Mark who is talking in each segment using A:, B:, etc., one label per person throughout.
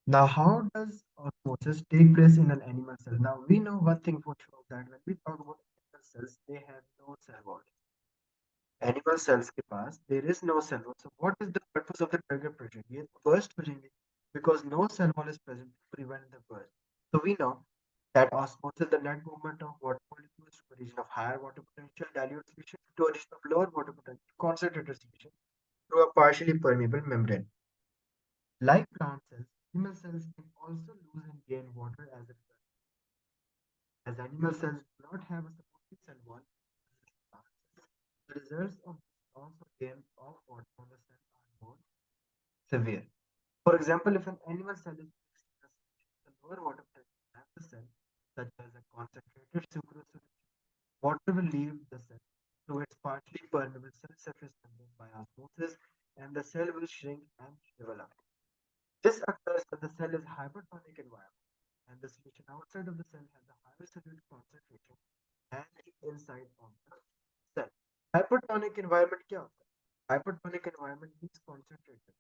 A: Now, how does osmosis take place in an animal cell? Now, we know one thing for sure that when we talk about animal cells, they have no cell wall. Animal cells के पास there is no cell wall. So, what is the purpose of the target pressure? ये burst हो जाएंगे because no cell wall is present to prevent the burst. So, we know that osmosis, the net movement of water molecules to a region of higher water potential dilute solution to a region of lower water potential concentrated solution through a partially permeable membrane. Like plant cells, animal cells can also lose and gain water as a result. As animal cells do not have a supporting cell wall, plant cells, the results of this loss or gain of water on the cell are more severe. For example, if an animal cell is placed in a solution with a lower water pressure than the cell, such as a concentrated sucrose solution, water will leave the cell through its partly permeable cell surface membrane by osmosis, and the cell will shrink and shrivel up. This occurs when the cell is hypertonic environment and the solution outside of the cell has a higher solute concentration than the inside of the cell. Hypertonic environment क्या होता है? Hypertonic environment means concentrated,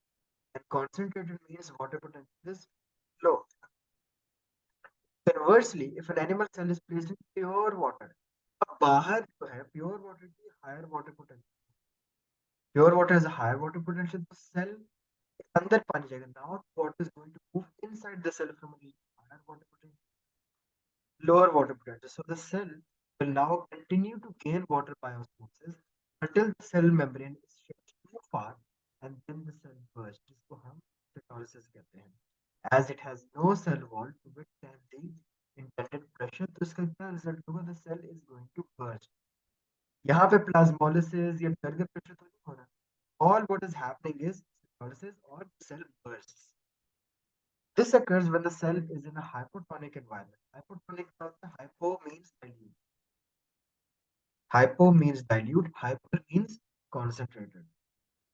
A: and concentrated means water potential is low. Conversely, if an animal cell is placed in pure water, अब बाहर जो है pure water की higher water potential, pure water has a higher water potential, तो cell के अंदर पानी जाएगा. Now water is going to move inside the cell from a region of higher water potential lower water potential. So the cell will now continue to gain water by osmosis until the cell membrane is stretched too far and then the cell bursts. जिसको हम pyrolysis कहते हैं. As it has no cell wall to withstand the intended pressure, तो इसका क्या result होगा? The cell is going to burst. यहाँ पे plasmolysis या target pressure तो नहीं हो रहा. All what is happening is pyrolysis or cell bursts. This occurs when the cell is in a hypotonic environment. Hypotonic hypo means dilute. Hypo means dilute, hyper means concentrated.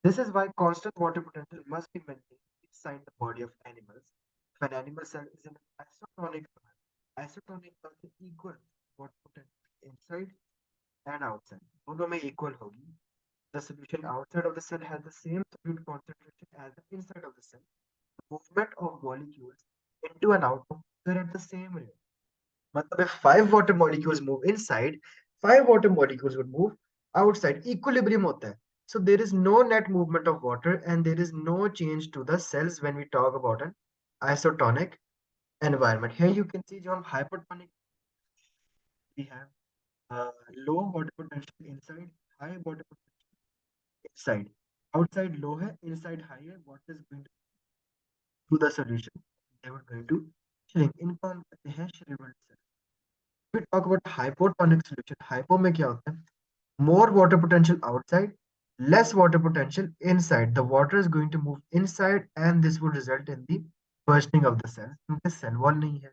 A: This is why constant water potential must be maintained inside the body of animals. If an animal cell is in an isotonic environment, isotonic means equal water potential inside and outside. दोनों में equal होगी. The solution outside of the cell has the same solute concentration as the inside of the cell. The movement of molecules into and out of water at the same rate. मतलब if 5 water molecules move inside, 5 water molecules would move outside. Equilibrium होता है. So there is no net movement of water and there is no change to the cells when we talk about an isotonic environment. Here you can see जो हम hypertonic we have low water potential inside, high water potential inside. Outside low है, inside high है. What is going to the solution? They were going to shrink. इनको हम कहते हैं shriveled cell. We talk about hypotonic solution. Hypo में क्या होता है? More water potential outside, less water potential inside. The water is going to move inside and this would result in the bursting of the cell क्योंकि cell wall नहीं है.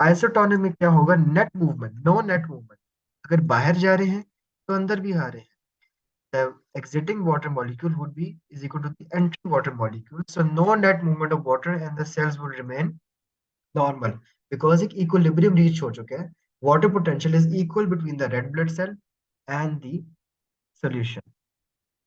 A: Isotonic में क्या होगा? Net movement, no net movement. अगर बाहर जा रहे हैं तो अंदर भी आ रहे हैं. The exiting water molecule would be is equal to the entering water molecule. So no net movement of water and the cells would remain normal because एक equilibrium reach हो चुका है. Water potential is equal between the red blood cell and the solution.